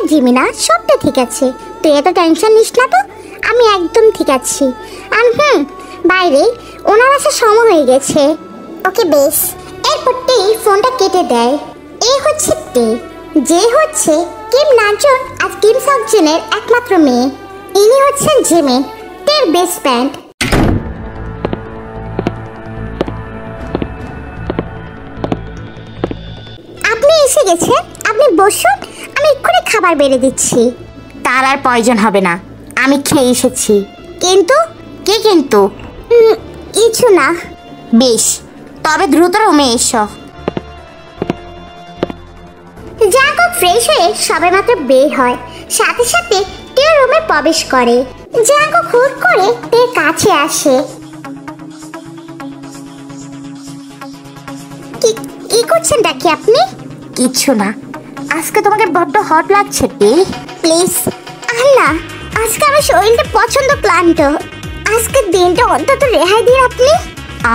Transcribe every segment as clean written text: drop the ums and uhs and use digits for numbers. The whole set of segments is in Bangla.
জিমিনা, সবটা ঠিক আছে, তুই এত টেনশন নিস না তো, আমি একদম ঠিক আছি। আর বাইরে ওনার আসার সময় হয়ে গেছে। ওকে বেশ। এরপর তে ফোনটা কেটে দেয়। এই হচ্ছে তে, যে হচ্ছে কিম নাজন আর কিম সকজনের একমাত্র মেয়ে। ইনি হচ্ছেন জিমিন, তের বেস্ট ফ্রেন্ড। আপনি এসে গেছেন, আপনি বসুন, আমি এক্ষুনি খাবার বেড়ে দিচ্ছি। তার আর প্রয়োজন হবে না, আমি খেয়ে এসেছি। কিন্তু কি কিন্তু? কিছু না। বেশ, তবে দ্রুত রুমে এসো। জাঙ্কুক ফ্রেশ হয়ে সবেমাত্র বের হয়, সাথে সাথে টেও রুমে প্রবেশ করে। জাঙ্কুক হুট করে টের কাছে আসে। কি করছেন নাকি আপনি? কিছু না, আজকে তোমাকে বড্ড হট লাগছে তে। প্লিজ না, আজকে আমার শরীরটা পছন্দ ক্লান্ত, আজকের দিনটা অন্তত রেহাই দিন আপনি।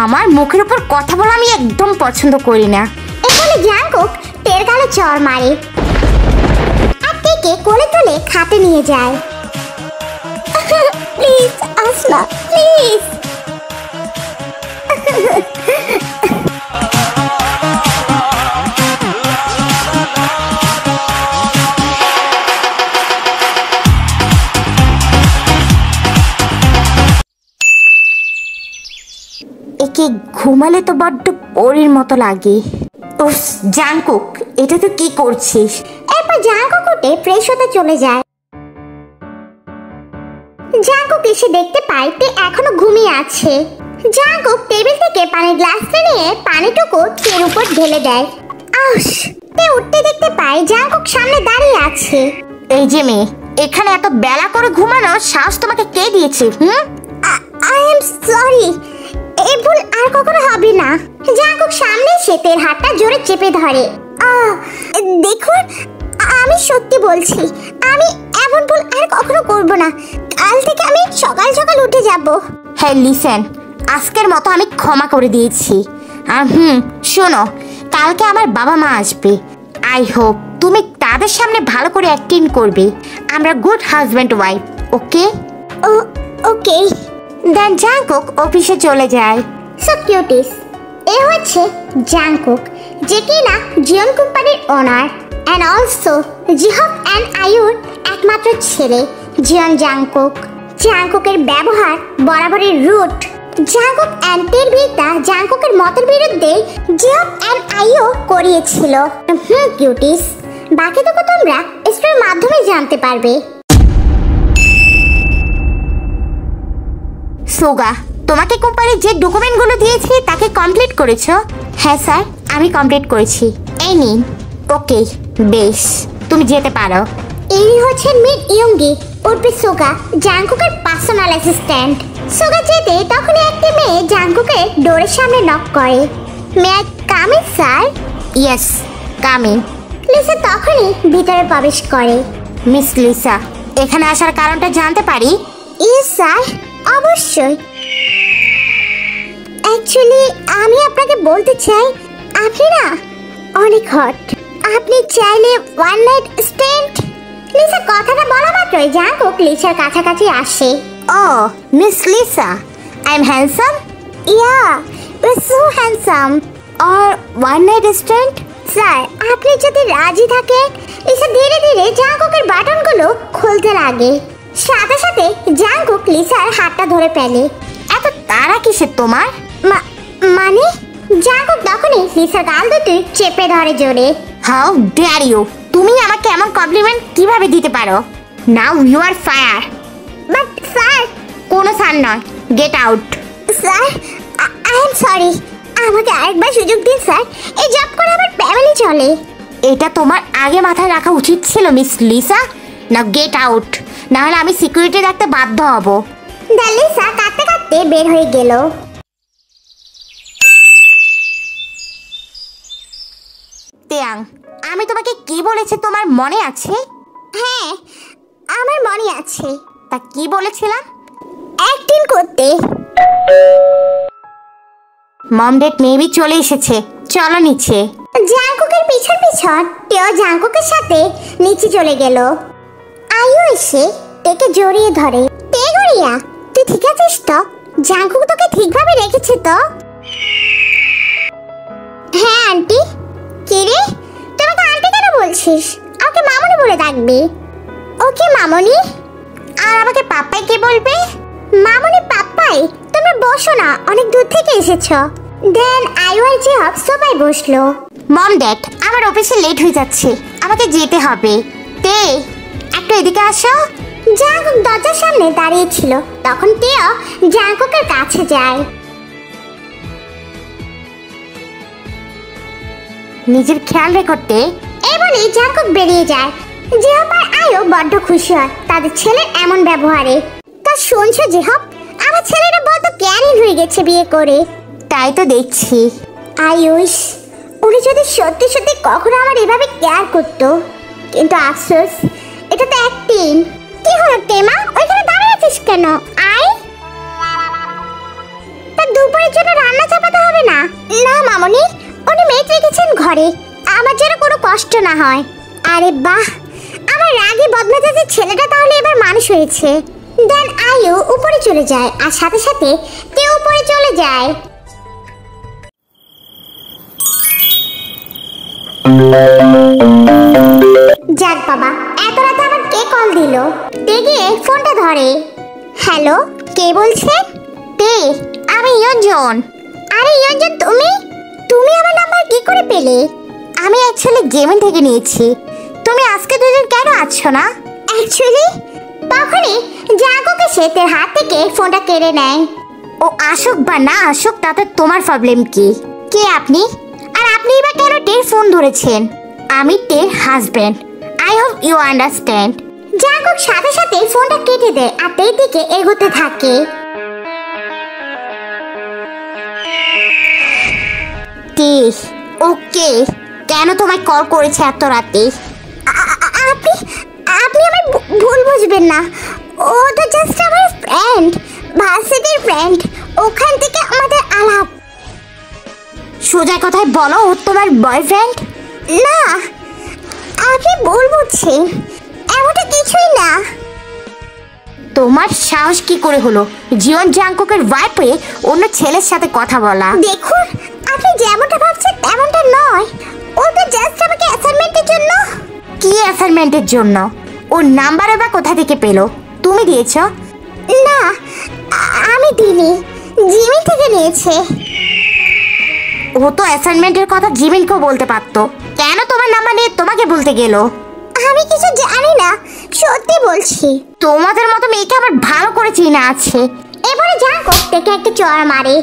আমার মুখের উপর কথা বলা আমি একদম পছন্দ করি না। এখানে জাঙ্কুক টের গালে চড় মারে আর টেকে কোলে তুলে খাটে নিয়ে যায়। প্লিজ আস না, প্লিজ। একে ঘুমালে তো বড্ড পরীর মতো লাগে। উফ জাঙ্কুক, এটা তো কি করছিস? এরপর জাঙ্কুক উঠে ফ্রেশ হতে চলে যায়। জাঙ্কুক এসে দেখতে পায় তে এখনো ঘুমিয়ে আছে। জাঙ্কুক টেবিল থেকে পানির গ্লাসটা নিয়ে পানিটুকু তের উপর ঢেলে দেয়। তে উঠতে দেখতে পায় জাঙ্কুক সামনে দাঁড়িয়ে আছে। এই যে মেয়ে, এখানে এত বেলা করে ঘুমানোর সাহস তোমাকে কে দিয়েছে? আই এম সরি, এই ভুল আর কখনো হবে না। জাঙ্কুক সামনে এসে তের হাতটা জোরে চেপে ধরে। দেখুন, আমি সত্যি বলছি, আমি এমন ভুল আর কখনো করব না। কাল থেকে আমি সকাল সকাল উঠে যাব। হ্যাঁ লিসেন, আজকের মতো আমি ক্ষমা করে দিয়েছি। আর শোনো, কালকে আমার বাবা মা আসবে। আই হোপ তুমি তাদের সামনে ভালো করে অ্যাক্টিং করবে। আমরা গুড হাজব্যান্ড ওয়াইফ, ওকে? ওকে। দেন জাঙ্কুক অফিসে চলে যায়। সো কিউটিস, এ হচ্ছে জাঙ্কুক, যে কিনা জিওন কোম্পানির ওনার অ্যান্ড অলসো জিহক অ্যান্ড আয়ুর একমাত্র ছেলে জিওন জাঙ্কুক। জাঙ্কুকের ব্যবহার বরাবরই রুট। জাঙ্কুক অ্যান্ড তের বিয়েটা জাঙ্কুকের মতের বিরুদ্ধে জিহক অ্যান্ড আয়ু করিয়েছিল। কিউটিস, বাকিটুকু তোমরা স্টোরির মাধ্যমে জানতে পারবে। সোগা, তোমাকে কোম্পানির যে ডকুমেন্টগুলো দিয়েছি তাকে কমপ্লিট করেছো? হ্যাঁ স্যার, আমি কমপ্লিট করেছি। এই নিন। ওকে, বেশ, তুমি যেতে পারো। ইনি হচ্ছেন মিড ইয়ংগি উর্ফে সোগা, জাঙ্কুকের পার্সোনাল অ্যাসিস্ট্যান্ট। সোগা যেতে তখনই একটি মেয়ে জাঙ্কুকের ডোরের সামনে নক করে। May I come in sir? Yes, come in. Lisa তখনই ভিতরে প্রবেশ করে। মিস লিসা, এখানে আসার কারণটা জানতে পারি? ইয়েস স্যার, অবশ্যই। অ্যাকচুয়ালি আমি আপনাকে বলতে চাই, আপনি না অনেক হট। আপনি চাইলে ওয়ান নাইট স্ট্যান্ড। লিসা কথাটা বলা মাত্রই জাঙ্কুক লিসার কাছাকাছি আসে। Oh miss Lisa, I am handsome? Yeah, you are so handsome. আর ওয়ান নাইট স্ট্যান্ড? স্যার, আপনি যদি রাজি থাকেন। লিসা ধীরে ধীরে জাঙ্কুকের বাটনগুলো খুলতে লাগে। সাথে সাথে জাঙ্কুক লিসার হাতটা ধরে ফেলে। এত তাড়া কিসের তোমার? মানে? জাঙ্কুক তখনই লিসার গাল দুটি চেপে ধরে জোরে। How dare you! তুমি আমাকে এমন কমপ্লিমেন্ট কিভাবে দিতে পারো? Now you are fired. But sir. কোনো স্যার নয়, get out. Sir, I am sorry, আমাকে আরেকবার সুযোগ দিন স্যার, এই জব করে আমার ফ্যামিলি চলে। এটা তোমার আগে মাথায় রাখা উচিত ছিল মিস লিসা। নাও গেট আউট, না হলে আমি সিকিউরিটি রাখতে বাধ্য হব। লিসা কাঁদতে কাঁদতে বের হয়ে গেল। তেয়াং, আমি তোমাকে কি বলেছি তোমার মনে আছে? হ্যাঁ, আমার মনে আছে। তা কি বলেছিলাম? অ্যাক্টিং করতে। মম ডেট মেবি চলে এসেছে, চলো নিচে। জাংকুকের পিছন পিছন টেও জাংকুকের সাথে নিচে চলে গেল। আয়ু এসে টেকে জড়িয়ে ধরে। তে গড়িয়া, তুই ঠিক আছিস তো? জাংকুক তোকে ঠিকভাবে রেখেছে তো? হ্যাঁ আন্টি। কে রে, তোমাকে আন্টি কেন বলছিস? আমাকে মামনি বলে ডাকবি। ওকে মামনি। আর আমাকে পাপ্পাই কে বলবে? মামনি পাপ্পাই? তোমরা বসো না, অনেক দূর থেকে এসেছো। দেন আয়ু আর জিহব সবাই বসলো। মম ড্যাড, আমার অফিসে লেট হয়ে যাচ্ছে, আমাকে যেতে হবে। তে, একটু এদিকে আসো। জাংকুক দরজার সামনে দাঁড়িয়ে ছিল, তখন তেও জাংকুকের কাছে যায়। নিজের খেয়াল রেখে এই বলে জাংকুক বেরিয়ে যায়। জিহব আর আয়ু বড্ড খুশি হয় তাদের ছেলের এমন ব্যবহারে। তা শুনছো জিহব, আমার ছেলেটা বড্ড জ্ঞানী হয়ে গেছে বিয়ে করে। তাই তো দেখছি। আয়ুষ, উনি যদি সত্যি সত্যি কখনো আমার এভাবে কেয়ার করতো। কিন্তু আফসোস, এটা তো অ্যাক্টিং। কি হলো টেমা, ওইখানে দাঁড়িয়ে আছিস কেন? আয়। তা দুপুরের জন্য রান্না চাপাতে হবে না? না মামনি, উনি মেয়ে রেখেছেন ঘরে, আমার যেন কোনো কষ্ট না হয়। আরে বাহ, আমার রাগী বদমেজাজের ছেলেটা তাহলে এবার মানুষ হয়েছে। দেন আয়ু উপরে চলে যায় আর সাথে সাথে কেউ উপরে চলে যায়। যাক বাবা, এত রাতে আবার কে কল দিল? তে গিয়ে ফোনটা ধরে। হ্যালো, কে বলছেন? তে, আমি ইয়ঞ্জন। আরে ইয়ঞ্জন, তুমি তুমি আমার নাম্বার কি করে পেলে? আমি অ্যাকচুয়ালি গেমিং থেকে নিয়েছি। তুমি আজকে দুজন কেন আছো না? অ্যাকচুয়ালি তখনই জাংকুক এসে তের হাত থেকে ফোনটা কেড়ে নেয়। ও আসুক বা না আসুক, তাতে তোমার প্রবলেম কি? কে আপনি? আর আপনি বা কেন টের ফোন ধরেছেন? আমি টের husband. I hope you understand. Jungkook সাথে সাথে ফোনটা কেটে দেয় আর তের দিকে এগোতে থাকে। তে, ওকে, কেন তোমায় কল করেছে এত রাতে? আপনি আপনি আমার ভুল বুঝবেন না, ও তো জাস্ট আমার ফ্রেন্ড, ভার্সিটির ফ্রেন্ড। ওখান থেকে আমাদের আলাপ। সোজা কথায় বলো, ও তোমার বয়ফ্রেন্ড? না, আপনি ভুল বুঝছেন, এমনটা কিছুই না। তোমার সাহস কি করে হলো জিওন জাংকুকের ওয়াইফ হয়ে অন্য ছেলের সাথে কথা বলা? দেখুন, আপনি যেমনটা ভাবছেন তেমনটা নয়। ও তো জাস্ট আমাকে অ্যাসাইনমেন্টের জন্য। কি অ্যাসাইনমেন্টের জন্য? ওর নাম্বারও বা কোথা থেকে পেলো? তুমি দিয়েছো? না, আমি দিইনি, জিমি থেকে নিয়েছে। ও তো অ্যাসাইনমেন্টের কথা জিমিনকেও বলতে পারতো, কেন তোমার নাম্বার নিয়ে তোমাকে বলতে গেল? আমি কিছু জানি না, সত্যি বলছি। তোমাদের মতো মেয়েকে আবার ভালো করে চেনা আছে। এবারে জাংকুক থেকে একটা চড় মারে।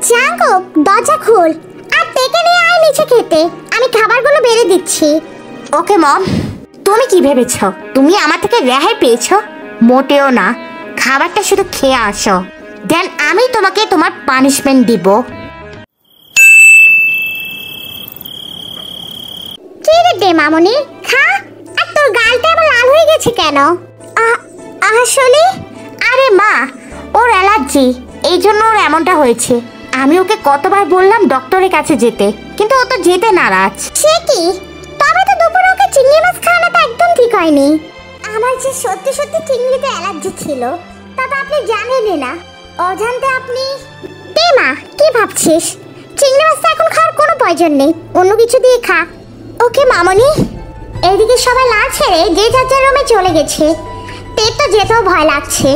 জাংকুক, দরজা খোল আর তেকে নিয়ে আয় নিচে খেতে, আমি খাবারগুলো বেড়ে দিচ্ছি। ওকে মম। তুমি কি ভেবেছ তুমি আমার থেকে রেহাই পেয়েছো? মোটেও না, খাবারটা শুধু খেয়ে আসো, দেন আমি তোমাকে তোমার পানিশমেন্ট দিব। কি রে দে মামনি, খা। আর তোর গালটা আবার লাল হয়ে গেছে কেন? আসলে আরে মা, ওর অ্যালার্জি, এই জন্য ওর এমনটা হয়েছে। আমি ওকে কতবার বললাম ডক্টরের কাছে যেতে, কিন্তু ও তো যেতে নারাজ। সে কি, তবে তো দুপুরে ওকে চিংড়ি মাছ খাওয়ানোটা একদম ঠিক হয়নি। আমার যে সত্যি সত্যি চিংড়িতে অ্যালার্জি ছিল, তা তো আপনি জানেনই না। অজান্তে আপনি। মা, কি ভাবছিস? চিংড়ি মাছটা এখন খাওয়ার কোনো প্রয়োজন নেই, অন্য কিছু দিয়ে খা। ওকে মামনি। এদিকে সবাই লাল ছেড়ে যে যার যার রুমে চলে গেছে। তের তো যেতেও ভয় লাগছে।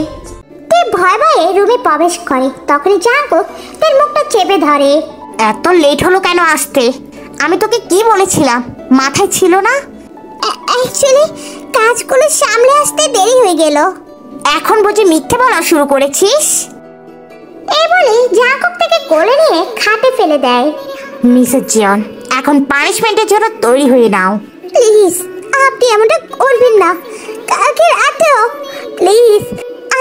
তে ভয় ভয়ে রুমে প্রবেশ করে, তখনই জাংকুক তের মুখটা চেপে ধরে। এত লেট হলো কেন আসতে? আমি তোকে কি বলেছিলাম, মাথায় ছিল না? অ্যাকচুয়ালি কাজগুলো সামলে আসতে দেরি হয়ে গেল। এখন বুঝি মিথ্যে বলা শুরু করেছিস? এই বলে জাঙ্কুক তাকে কোলে নিয়ে খাটে ফেলে দেয়। মিসেস জিয়ন, এখন পানিশমেন্টের জন্য তৈরি হয়ে নাও। প্লিজ আপনি এমনটা করবেন না। কালকে রাতেও প্লিজ,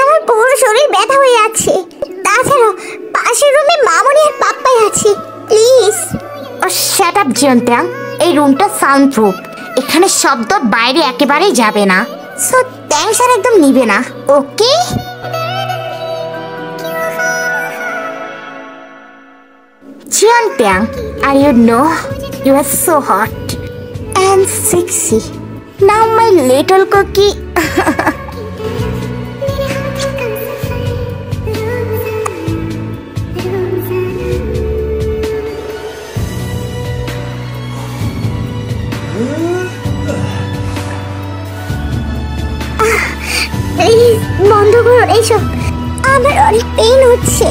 আমার পুরো শরীর ব্যথা হয়ে আছে। তাছাড়া পাশের রুমে মামনি আর পাপ্পাই আছে। প্লিজ। ও শ্যাট আপ জিয়ন্ত্যাং, এই রুমটা সাউন্ড প্রুফ, এখানে শব্দ বাইরে একেবারেই যাবে না। সো টেনশন একদম নিবে না, ওকে? জিয়ন্ত্যাং, আর you know you are so hot and sexy. Now my little cookie. Please বন্ধ করুন এইসব, আমার অনেক পেইন হচ্ছে।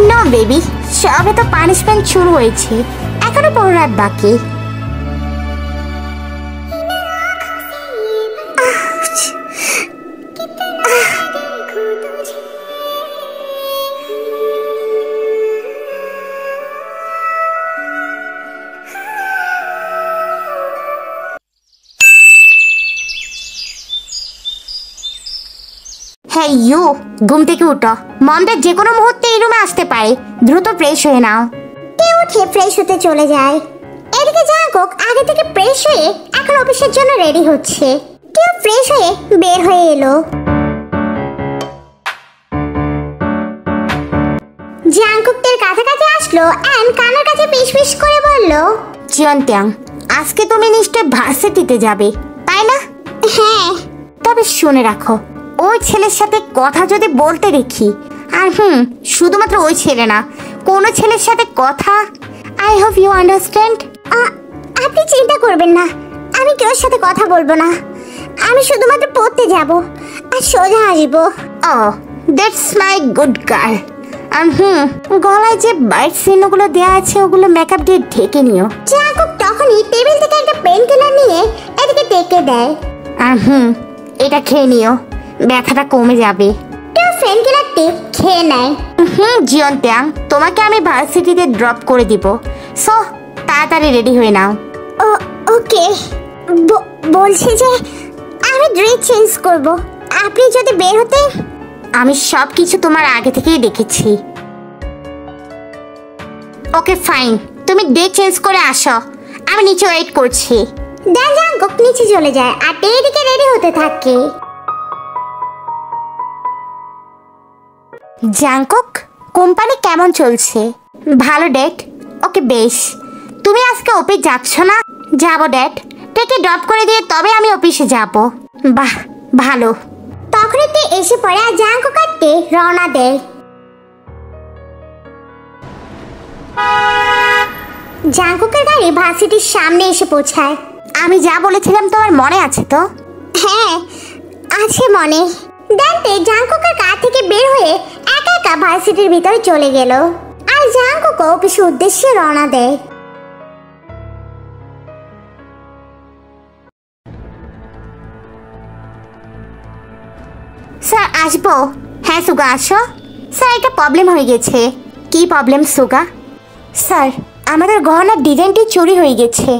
নো বেবি, সবে তো পানিশমেন্ট শুরু হয়েছে, এখনো 15 রাত বাকি। হ্যাঁ ইউ, ঘুম থেকে উঠো, মমদের যে কোনো মুহূর্তে এই রুমে আসতে পারে, দ্রুত ফ্রেশ হয়ে নাও। কেউ উঠে ফ্রেশ হতে চলে যায়। এদিকে জাঙ্কুক আগে থেকে ফ্রেশ হয়ে এখন অফিসের জন্য রেডি হচ্ছে। কেউ ফ্রেশ হয়ে বের হয়ে এলো। জাঙ্কুকের কাছাকাছি আসলো এন্ড কানের কাছে ফিসফিস করে বলল, জিয়ন্ত্যাং, আজকে তুমি নিশ্চয় ভার্সিটিতে যাবে, তাই না? হ্যাঁ। তবে শুনে রাখো, ওই ছেলের সাথে কথা যদি বলতে দেখি, আর শুধুমাত্র ওই ছেলে না, কোনো ছেলের সাথে কথা, আই হোপ ইউ আন্ডারস্ট্যান্ড। আপনি চিন্তা করবেন না, আমি কেউ সাথে কথা বলবো না। আমি শুধুমাত্র পড়তে যাব আর সোজা আসবো। ও দ্যাটস মাই গুড গার্ল। আর গলায় যে বাইট চিহ্নগুলো দেওয়া আছে ওগুলো মেকআপ দিয়ে ঢেকে নিও। জাঙ্কুক তখনই টেবিল থেকে একটা পেন কিলার নিয়ে এদিকে টেকে দেয়। আর এটা খেয়ে নিও, ব্যথাটা কমে যাবে। কেউ পেন কিলারটি খেয়ে নেয়। জিয়ন্ত্যাং, তোমাকে আমি ভার্সিটিতে ড্রপ করে দিব, সো তাড়াতাড়ি রেডি হয়ে নাও। ওকে। বলছি যে আমি ড্রেস চেঞ্জ করব, আপনি যদি বের হতে। আমি সব কিছু তোমার আগে থেকেই দেখেছি। ওকে ফাইন, তুমি ড্রেস চেঞ্জ করে আসো, আমি নিচে ওয়েট করছি। দেন জাঙ্কুক নিচে চলে যায় আর এদিকে রেডি হতে থাকে। জাঙ্কুক, কোম্পানি কেমন চলছে? ভালো ডেট। ওকে বেশ, তুমি আজকে অফিস যাচ্ছ না? যাবো ড্যাড, টেকে ড্রপ করে দিয়ে তবে আমি অফিসে যাব। বাহ ভালো। তখন তে এসে পড়ে আর জাঙ্কুক আর তে রওনা দেয়। জাঙ্কুকের গাড়ি ভার্সিটির সামনে এসে পৌঁছায়। আমি যা বলেছিলাম তোমার মনে আছে তো? হ্যাঁ আছে মনে। দেনতে জাঙ্কুকের কার থেকে বের হয়ে একা একা ভার্সিটির ভিতরে চলে গেল আর জাঙ্কুক অফিসের উদ্দেশ্যে রওনা দেয়। স্যার আসবো? হ্যাঁ সুগা আসো। স্যার একটা প্রবলেম হয়ে গেছে। কি প্রবলেম সুগা? স্যার আমাদের গহনার ডিজাইনটি চুরি হয়ে গেছে,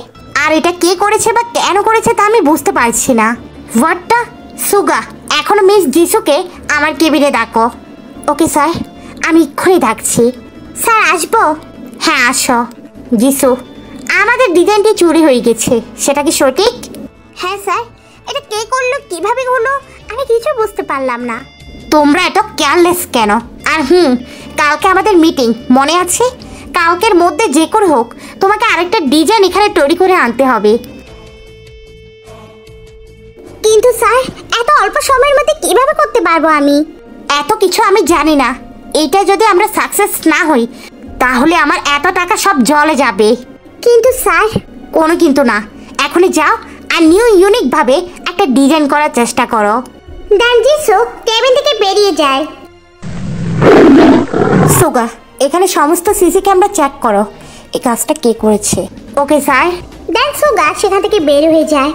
আর এটা কে করেছে বা কেন করেছে তা আমি বুঝতে পারছি না। হোয়াটটা? সুগা, এখনো মিস যিশুকে আমার কেবিনে ডাকো। ওকে স্যার, আমি এক্ষুনি ডাকছি। স্যার আসবো? হ্যাঁ আসো। যিশু, আমাদের ডিজাইনটি চুরি হয়ে গেছে, সেটা কি সঠিক? হ্যাঁ স্যার, এটা কে করলো, কিভাবে হলো, আমি কিছু বুঝতে পারলাম না। তোমরা এত কেয়ারলেস কেন? আর কালকে আমাদের মিটিং মনে আছে? কালকের মধ্যে যে করে হোক তোমাকে আরেকটা ডিজাইন এখানে তৈরি করে আনতে হবে। কিন্তু স্যার এত অল্প সময়ের মধ্যে কিভাবে করতে পারবো আমি? এত কিছু আমি জানি না। এইটা যদি আমরা সাকসেস না হই তাহলে আমার এত টাকা সব জলে যাবে। কিন্তু স্যার। কোনো কিন্তু না, এখনই যাও আর নিউ ইউনিক ভাবে একটা ডিজাইন করার চেষ্টা করো। দেন যিশু কেবিন থেকে বেরিয়ে যায়। সুগা, এখানে সমস্ত সিসি ক্যামেরা চেক করো, এই কাজটা কে করেছে। Okay sir. দেন সুগা সেখান থেকে বের হয়ে যায়।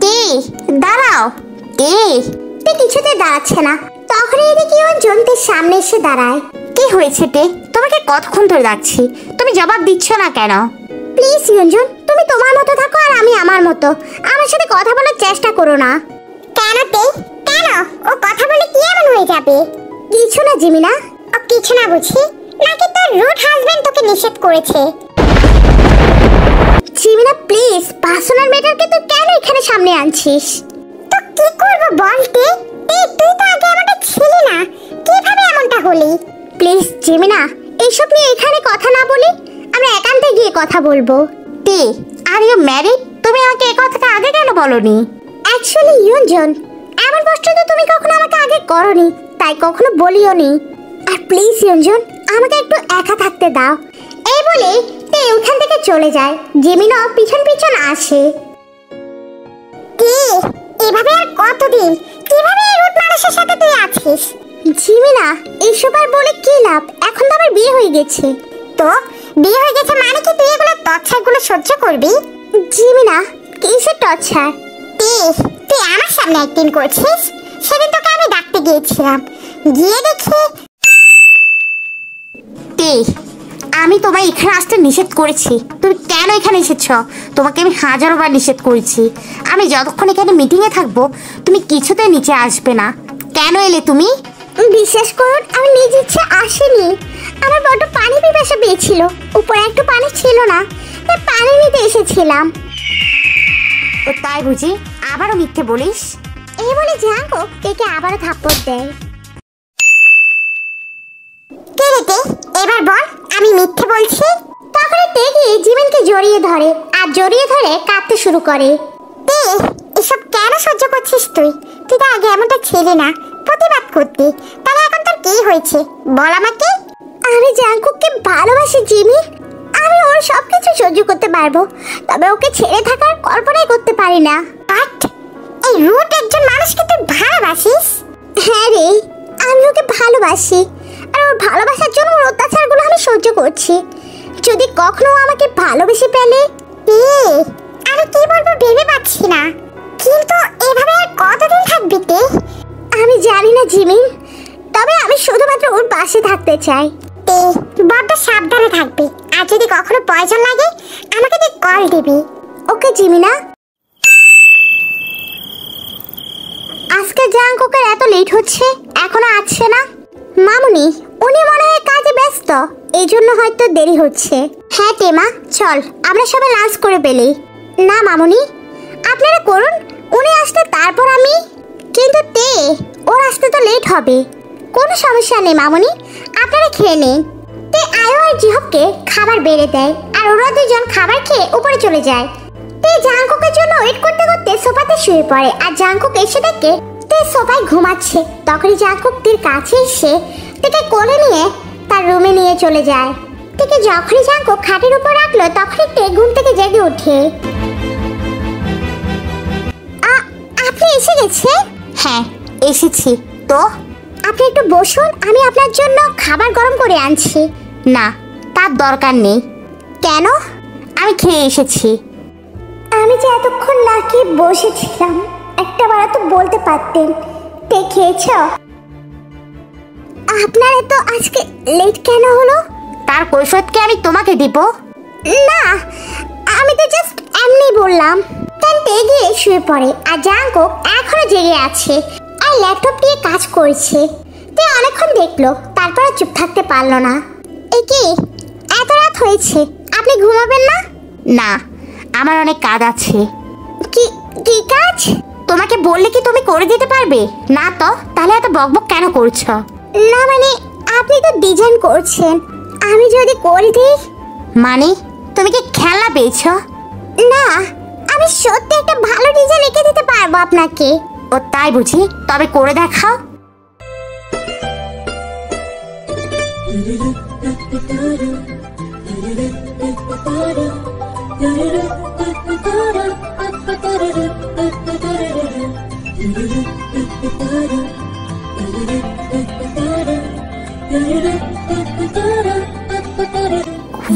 কে দাঁড়াও। তে কিছুতে দাঁড়াচ্ছে না। তখন এদিকে জন্তের সামনে এসে দাঁড়ায়। কি হয়েছে তে? তোমাকে কতক্ষণ ধরে ডাকছি, তুমি জবাব দিচ্ছ না কেন? প্লিজ ইয়ঞ্জন, তুমি তোমার মতো থাকো আর আমি আমার মতো। আমার সাথে কথা বলার চেষ্টা করো না। কেন তে? কেন? ও কথা বলে কি এমন হয়ে যাবে? কিছু না জিমিনা। ও কিছু না বুঝি? নাকি তোর রুড হাজবেন্ড তোকে নিষেধ করেছে? জিমিনা প্লিজ, পার্সোনাল ম্যাটারকে তুই কেন এখানে সামনে আনছিস? তো কি করব বলতে? তুই তো আগে আমাকে ছিলি না, কিভাবে এমনটা হলি? প্লিজ জিমিনা, এইসব নিয়ে এখানে কথা না বলি, আমরা একান্তে গিয়ে কথা বলবো। তে, আর ইউ ম্যারিড? তুমি আমাকে এই কথাটা আগে কেন বলনি? অ্যাকচুয়ালি ইয়ঞ্জন, এমন প্রশ্ন তো তুমি কখনো আমাকে আগে করনি, তাই কখনো বলিওনি। আর প্লিজ ইয়ঞ্জন, আমাকে একটু একা থাকতে দাও। এই বলে তে ওখান থেকে চলে যায়। জিমিনা পিছন পিছন আসে। কি এভাবে আর কতদিন? কিভাবে এই রুট মানুষের সাথে তুই আছিস? জিমিনা, এইসব আর বলে কি লাভ? এখন তো আমার বিয়ে হয়ে গেছে। তো বিয়ে হয়ে গেছে মানে কি তুই এগুলো টর্চারগুলো সহ্য করবি? জিমিনা, কিসের টর্চার? তুই আমার সামনে অ্যাক্টিং করছিস। সেদিন তোকে আমি ডাকতে গিয়েছিলাম, গিয়ে দেখি। তে, আমি তোমায় এখানে আসতে নিষেধ করেছি, তুমি কেন এখানে এসেছ? তোমাকে আমি হাজারোবার নিষেধ করেছি, আমি যতক্ষণ এখানে মিটিংয়ে থাকবো তুমি কিছুতে নিচে আসবে না। কেন এলে তুমি? বিশ্বাস করুন, আমি নিজ ইচ্ছে আসিনি। আমার বড্ড পানি পিপাসা পেয়েছিল, উপরে একটু পানি ছিল না, তাই পানি নিতে এসেছিলাম। ও তাই বুঝি? আবারও মিথ্যে বলিস? এই বলে জাঙ্কো তেকে আবারও থাপ্পড় দেয়। কে রে তে? এবার বল আমি মিথ্যে বলছি? তখন তে গিয়ে জিমিনকে জড়িয়ে ধরে আর জড়িয়ে ধরে কাঁদতে শুরু করে। তে, এসব কেন সহ্য করছিস তুই? তুই তো আগে এমনটা ছিলি না, প্রতিবাদ করতি। তাহলে এখন তোর কি হয়েছে বল আমাকে। আমি জাঙ্কুককে ভালোবাসি জিমি। আমি ওর সবকিছু সহ্য করতে পারবো, তবে ওকে ছেড়ে থাকার কল্পনাই করতে পারি না। বাট এই রুট একজন মানুষকে তুই ভালোবাসিস? হ্যাঁ রে, আমি ওকে ভালোবাসি, আর ওর ভালোবাসার জন্য ওর অত্যাচারগুলো আমি সহ্য করছি। যদি কখনো আমাকে ভালোবেসে ফেলে, আমি কি বলবো ভেবে পাচ্ছি না। কিন্তু এভাবে আর কতদিন থাকবি তে? আমি জানি না জিমিন, তবে আমি শুধুমাত্র ওর পাশে থাকতে চাই। তে, বড্ড সাবধানে থাকবি, আর যদি কখনো প্রয়োজন লাগে আমাকে তুই কল দিবি। ওকে জিমিনা। আজকে জাঙ্কুকের এত লেট হচ্ছে, এখনো আসছে না। মামুনি, উনি মনে হয় কাজে ব্যস্ত, এই জন্য হয়তো দেরি হচ্ছে। হ্যাঁ তেমা, চল আমরা সবাই লাঞ্চ করে পেলি। না মামুনি, আপনারা করুন, উনি আসতে তারপর আমি। কিন্তু তে, ওর আসতে তো লেট হবে। কোনো সমস্যা নেই মামুনি, আপনারা খেয়ে নিন। তে আয়ো আর জিহবকে খাবার বেড়ে দেয়, আর ওরা দুজন খাবার খেয়ে উপরে চলে যায়। তে জাঙ্কুকের জন্য ওয়েট করতে করতে সোফাতে শুয়ে পড়ে, আর জাঙ্কুক এসে দেখে তে সোফায় ঘুমাচ্ছে। তখনই জাঙ্কুক তীর কাছে এসে তেকে কোলে নিয়ে তার রুমে নিয়ে চলে যায়। তেকে যখনই জাঙ্কুক খাটের উপর রাখলো, তখনই তে ঘুম থেকে জেগে ওঠে। আপনি এসে গেছেন? হ্যাঁ এসেছি। তো আপনি একটু বসুন, আমি আপনার জন্য খাবার গরম করে আনছি। না, তার দরকার নেই। কেন? আমি খেয়ে এসেছি। আমি যে এতক্ষণ না খেয়ে বসেছিলাম, একটা বার তো বলতে পারতেন। তে খেয়েছ? আপনার এত আজকে লেট কেন হলো? তার কৈফিয়তকে আমি তোমাকে দিব? না, আমি তো জাস্ট এমনি বললাম। তাই তে গিয়ে শুয়ে পড়ে, আর জাঙ্কুক এখনো জেগে আছে আর ল্যাপটপ নিয়ে কাজ করছে। তে অনেকক্ষণ দেখলো, তারপর চুপ থাকতে পারলো না। এ কি, এত রাত হয়েছে, আপনি ঘুমাবেন না? না, আমার অনেক কাজ আছে। কি কি কাজ? তোমাকে বললে কি তুমি করে দিতে পারবে? না তো তাহলে এত বকবক কেন করছো? না মানে, আপনি তো ডিজাইন করছেন, আমি যদি করে দিই। মানে তুমি কি খেলনা পেয়েছো? না, আমি সত্যি একটা ভালো ডিজাইন এঁকে দিতে পারবো আপনাকে। ও তাই বুঝি? তবে করে দেখাও।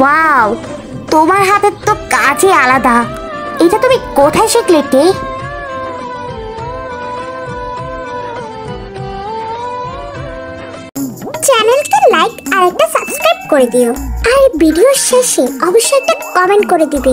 ওয়াও, তোমার হাতের তো কাজই আলাদা। এটা তুমি কোথায় শিখলে তে? চ্যানেলকে লাইক আর একটা সাবস্ক্রাইব করে দিও আর ভিডিওর শেষে অবশ্যই একটা কমেন্ট করে দিবে।